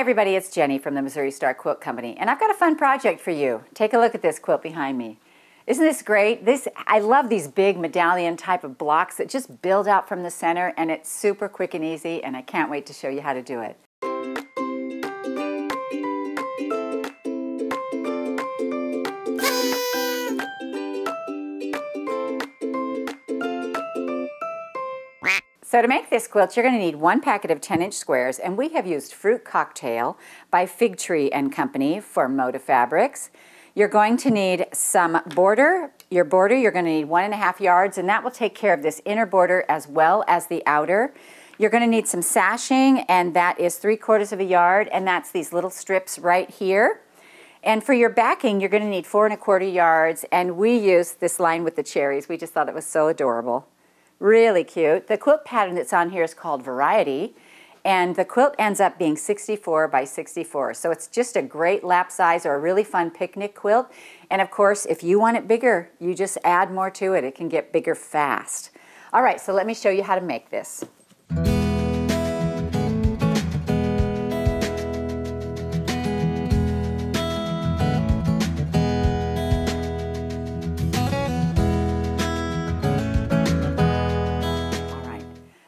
everybody, it's Jenny from the Missouri Star Quilt Company, and I've got a fun project for you. Take a look at this quilt behind me. Isn't this great? I love these big medallion type of blocks that just build out from the center, and it's super quick and easy, and I can't wait to show you how to do it. So to make this quilt, you're going to need one packet of 10-inch squares, and we have used Fruit Cocktail by Fig Tree & Company for Moda Fabrics. You're going to need some border. Your border, you're going to need 1.5 yards, and that will take care of this inner border as well as the outer. You're going to need some sashing, and that is 3/4 yard, and that's these little strips right here. And for your backing, you're going to need 4¼ yards, and we used this line with the cherries. We just thought it was so adorable. Really cute. The quilt pattern that's on here is called Variety, and the quilt ends up being 64 by 64. So it's just a great lap size or a really fun picnic quilt. And of course, if you want it bigger, you just add more to it. It can get bigger fast. All right, so let me show you how to make this.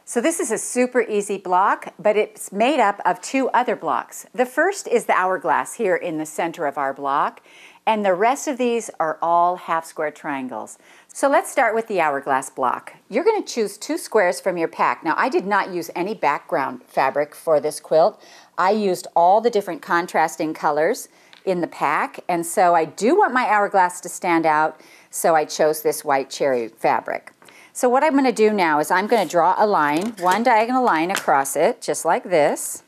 So this is a super easy block, but it's made up of 2 other blocks. The first is the hourglass here in the center of our block, and the rest of these are all half square triangles. So let's start with the hourglass block. You're going to choose 2 squares from your pack. Now, I did not use any background fabric for this quilt. I used all the different contrasting colors in the pack, and so I do want my hourglass to stand out, so I chose this white cherry fabric. So what I'm going to do now is I'm going to draw a line, one diagonal line across it, just like this.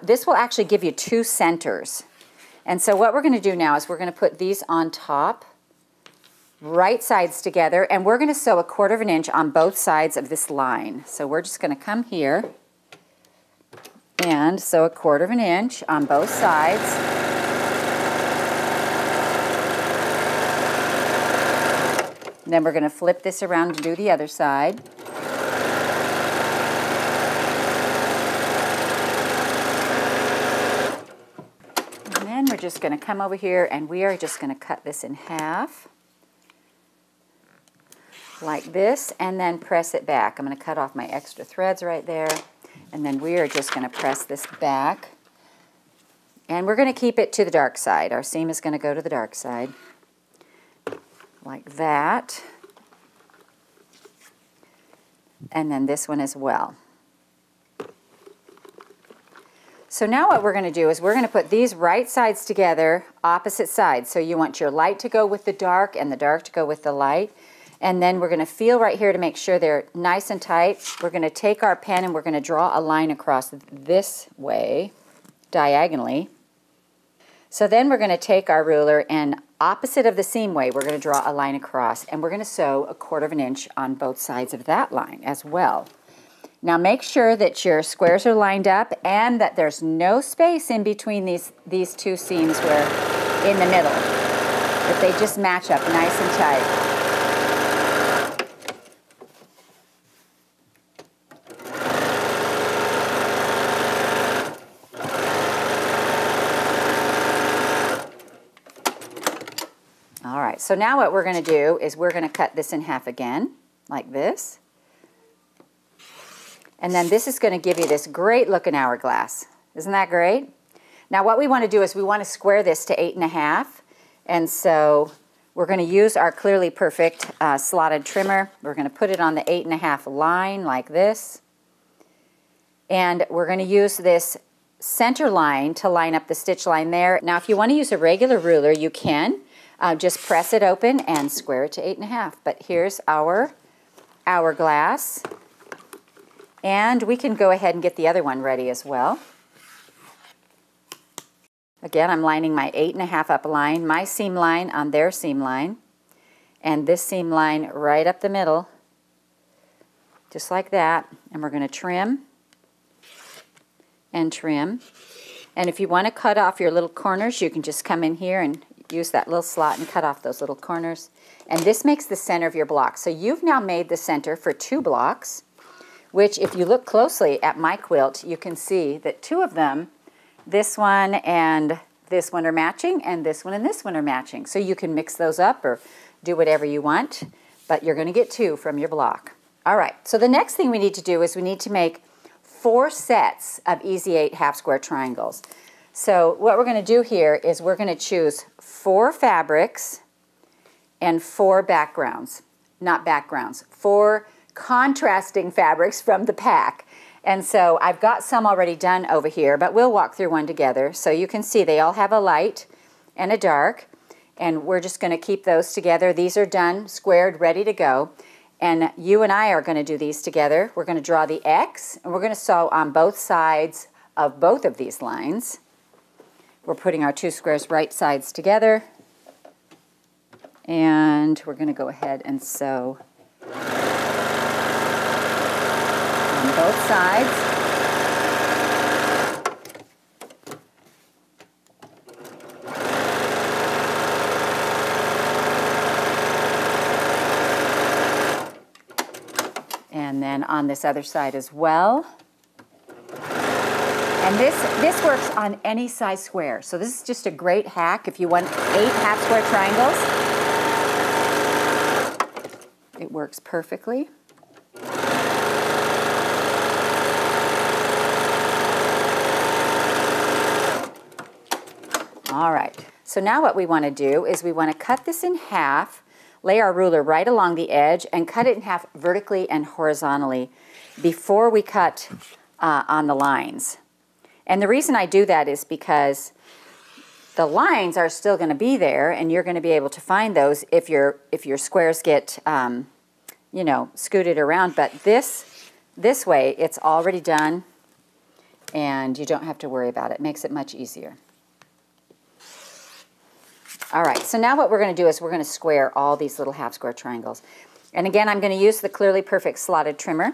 This will actually give you 2 centers. And so what we're going to do now is we're going to put these on top, right sides together, and we're going to sew 1/4 inch on both sides of this line. So we're just going to come here and sew 1/4 inch on both sides. Then we're going to flip this around and do the other side. And then we're just going to come over here and we are just going to cut this in half. Like this, and then press it back. I'm going to cut off my extra threads right there. And then we are just going to press this back. And we're going to keep it to the dark side. Our seam is going to go to the dark side. Like that, and then this one as well. So now what we're going to do is we're going to put these right sides together, opposite sides. So you want your light to go with the dark and the dark to go with the light. And then we're going to feel right here to make sure they're nice and tight. We're going to take our pen and we're going to draw a line across this way, diagonally. So then we're going to take our ruler and opposite of the seam way, we're going to draw a line across, and we're going to sew 1/4 inch on both sides of that line as well. Now make sure that your squares are lined up and that there's no space in between these 2 seams where in the middle, that they just match up nice and tight. So now what we're going to do is we're going to cut this in half again, like this. And then this is going to give you this great looking hourglass. Isn't that great? Now what we want to do is we want to square this to 8.5. And so we're going to use our Clearly Perfect slotted trimmer. We're going to put it on the 8.5 line like this. And we're going to use this center line to line up the stitch line there. Now if you want to use a regular ruler, you can. Just press it open and square it to 8.5. But here's our hourglass. And we can go ahead and get the other one ready as well. Again, I'm lining my 8.5 up line, my seam line on their seam line, and this seam line right up the middle, just like that. And we're going to trim and trim. And if you want to cut off your little corners, you can just come in here and use that little slot and cut off those little corners. And this makes the center of your block. So you've now made the center for 2 blocks, which if you look closely at my quilt, you can see that 2 of them this one and this one are matching, and this one and this one are matching. So you can mix those up or do whatever you want, but you're going to get 2 from your block. All right, so the next thing we need to do is we need to make 4 sets of Easy 8 half square triangles. So what we're going to do here is we're going to choose 4 fabrics and 4 backgrounds. Not backgrounds, 4 contrasting fabrics from the pack. And so I've got some already done over here, but we'll walk through one together. So you can see they all have a light and a dark, and we're just going to keep those together. These are done, squared, ready to go. And you and I are going to do these together. We're going to draw the X, and we're going to sew on both sides of both of these lines. We're putting our 2 squares right sides together, and we're going to go ahead and sew on both sides. And then on this other side as well. And this works on any size square. So this is just a great hack if you want 8 half square triangles. It works perfectly. All right, so now what we want to do is we want to cut this in half, lay our ruler right along the edge, and cut it in half vertically and horizontally before we cut on the lines. And the reason I do that is because the lines are still going to be there, and you're going to be able to find those if your squares get, you know, scooted around. But this way, it's already done, and you don't have to worry about it. It makes it much easier. All right, so now what we're going to do is we're going to square all these little half square triangles. And again, I'm going to use the Clearly Perfect slotted trimmer,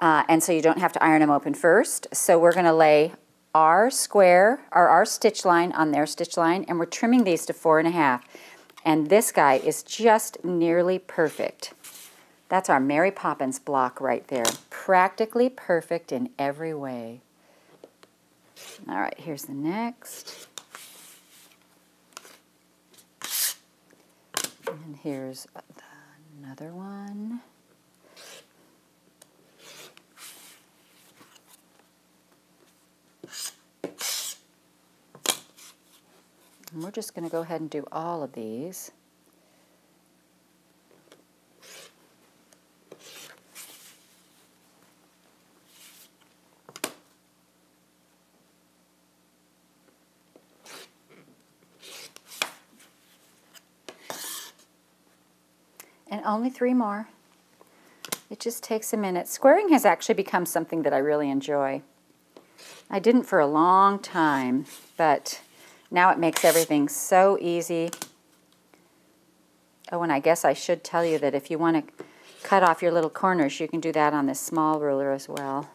and so you don't have to iron them open first. So we're going to lay our square, or our stitch line on their stitch line, and we're trimming these to 4.5. And this guy is just nearly perfect. That's our Mary Poppins block right there. Practically perfect in every way. All right, here's the next. And here's another one. And we're just going to go ahead and do all of these. And only 3 more. It just takes a minute. Squaring has actually become something that I really enjoy. I didn't for a long time, but now it makes everything so easy. Oh, and I guess I should tell you that if you want to cut off your little corners, you can do that on this small ruler as well.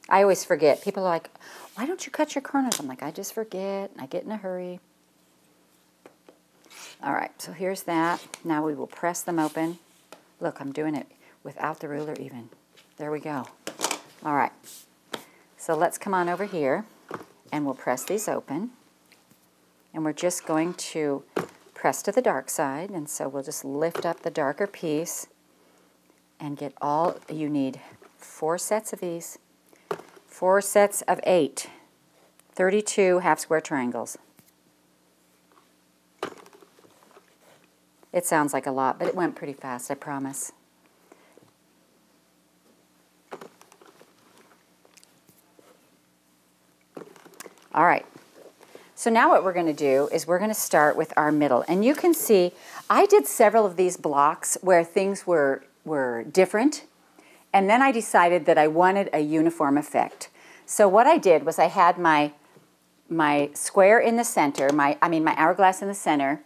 I always forget. People are like, why don't you cut your corners? I'm like, I just forget. I get in a hurry. All right, so here's that. Now we will press them open. Look, I'm doing it without the ruler even. There we go. All right, so let's come on over here and we'll press these open. And we're just going to press to the dark side, and so we'll just lift up the darker piece and get all, you need 4 sets of these. 4 sets of 8, 32 half square triangles. It sounds like a lot, but it went pretty fast, I promise. All right, so now what we're going to do is we're going to start with our middle. And you can see I did several of these blocks where things were different, and then I decided that I wanted a uniform effect. So what I did was I had my square in the center, my hourglass in the center,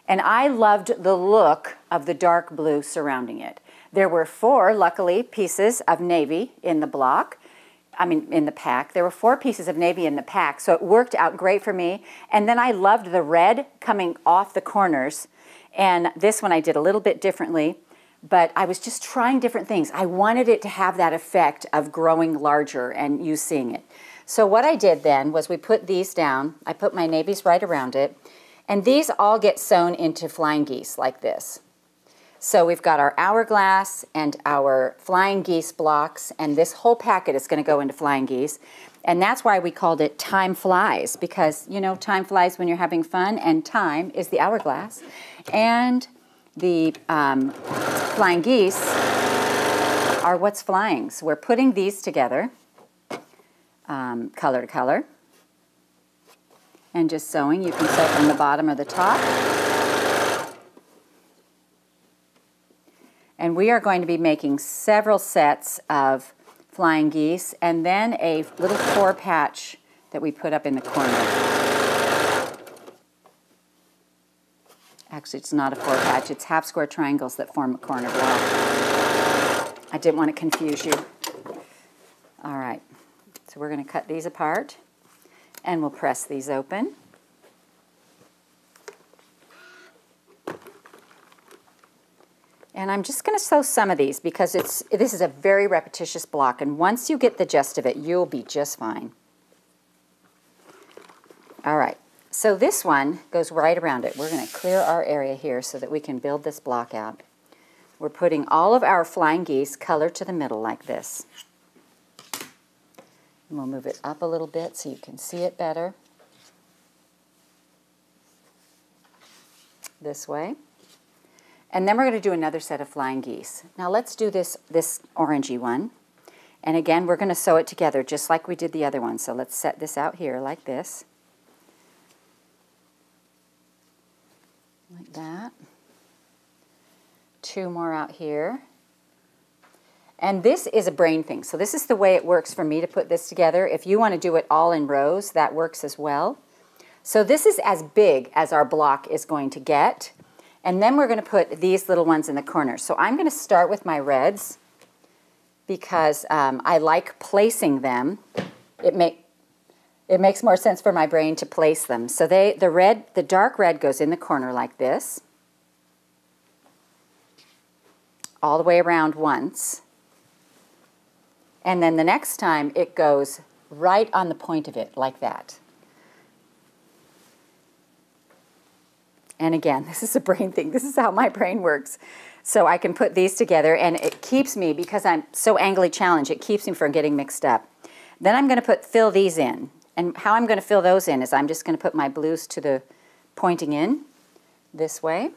and I loved the look of the dark blue surrounding it. There were 4, luckily, pieces of navy in the block. In the pack. There were 4 pieces of navy in the pack, so it worked out great for me. And then I loved the red coming off the corners. And this one I did a little bit differently. but I was just trying different things. I wanted it to have that effect of growing larger and you seeing it. So what I did then was we put these down. I put my navies right around it, and these all get sewn into flying geese like this. So we've got our hourglass and our flying geese blocks, and this whole packet is going to go into flying geese. And that's why we called it Time Flies, because, you know, time flies when you're having fun, and time is the hourglass. And the flying geese are what's flying. So we're putting these together, color to color, and just sewing. You can sew from the bottom or the top. And we are going to be making several sets of flying geese, and then a little core patch that we put up in the corner. Actually, it's not a core patch, it's half square triangles that form a corner block. I didn't want to confuse you. All right, so we're going to cut these apart, and we'll press these open. And I'm just going to sew some of these because this is a very repetitious block, and once you get the gist of it, you'll be just fine. All right, so this one goes right around it. We're going to clear our area here so that we can build this block out. We're putting all of our flying geese color to the middle like this. And we'll move it up a little bit so you can see it better. This way. And then we're going to do another set of flying geese. Now let's do this orangey one. And again, we're going to sew it together just like we did the other one. So let's set this out here like this. Like that. Two more out here. And this is a brain thing. So this is the way it works for me to put this together. If you want to do it all in rows, that works as well. So this is as big as our block is going to get. And then we're going to put these little ones in the corner. So I'm going to start with my reds because I like placing them. It makes more sense for my brain to place them. So the dark red goes in the corner like this, all the way around once. And then the next time it goes right on the point of it like that. And again, this is a brain thing. This is how my brain works. So I can put these together, and it keeps me, because I'm so anglely challenged, it keeps me from getting mixed up. Then I'm going to fill these in. And how I'm going to fill those in is I'm just going to put my blues to the pointing in this way.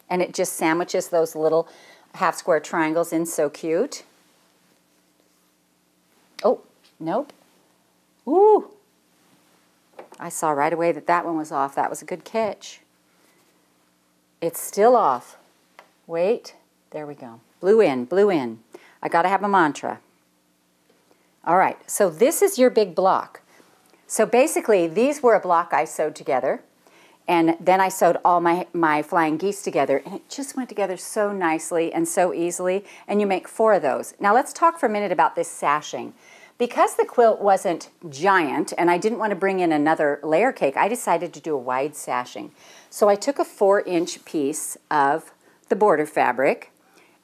And it just sandwiches those little half square triangles in so cute. Oh, nope. Ooh. I saw right away that that one was off. That was a good catch. It's still off. Wait, there we go. Blue in, blue in. I got to have a mantra. All right, so this is your big block. So basically, these were a block I sewed together, and then I sewed all my flying geese together, and it just went together so nicely and so easily, and you make 4 of those. Now let's talk for a minute about this sashing. Because the quilt wasn't giant and I didn't want to bring in another layer cake, I decided to do a wide sashing. So I took a 4-inch piece of the border fabric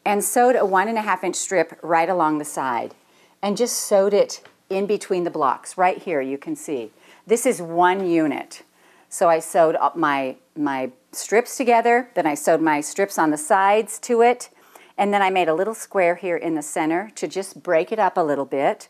and sewed a 1.5-inch strip right along the side and just sewed it in between the blocks. Right here you can see. This is 1 unit. So I sewed up my strips together, then I sewed my strips on the sides to it, and then I made a little square here in the center to just break it up a little bit.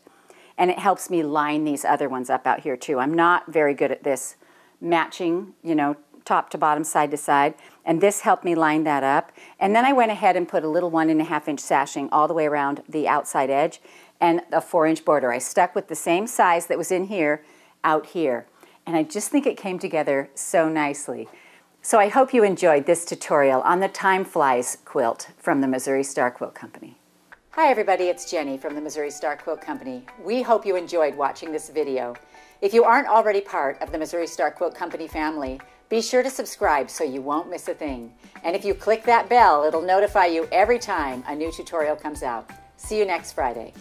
And it helps me line these other ones up out here too. I'm not very good at this matching, you know, top to bottom, side to side. And this helped me line that up. And then I went ahead and put a little 1.5-inch sashing all the way around the outside edge and a 4-inch border. I stuck with the same size that was in here out here. And I just think it came together so nicely. So I hope you enjoyed this tutorial on the Time Flies quilt from the Missouri Star Quilt Company. Hi everybody, it's Jenny from the Missouri Star Quilt Company. We hope you enjoyed watching this video. If you aren't already part of the Missouri Star Quilt Company family, be sure to subscribe so you won't miss a thing. And if you click that bell, it'll notify you every time a new tutorial comes out. See you next Friday.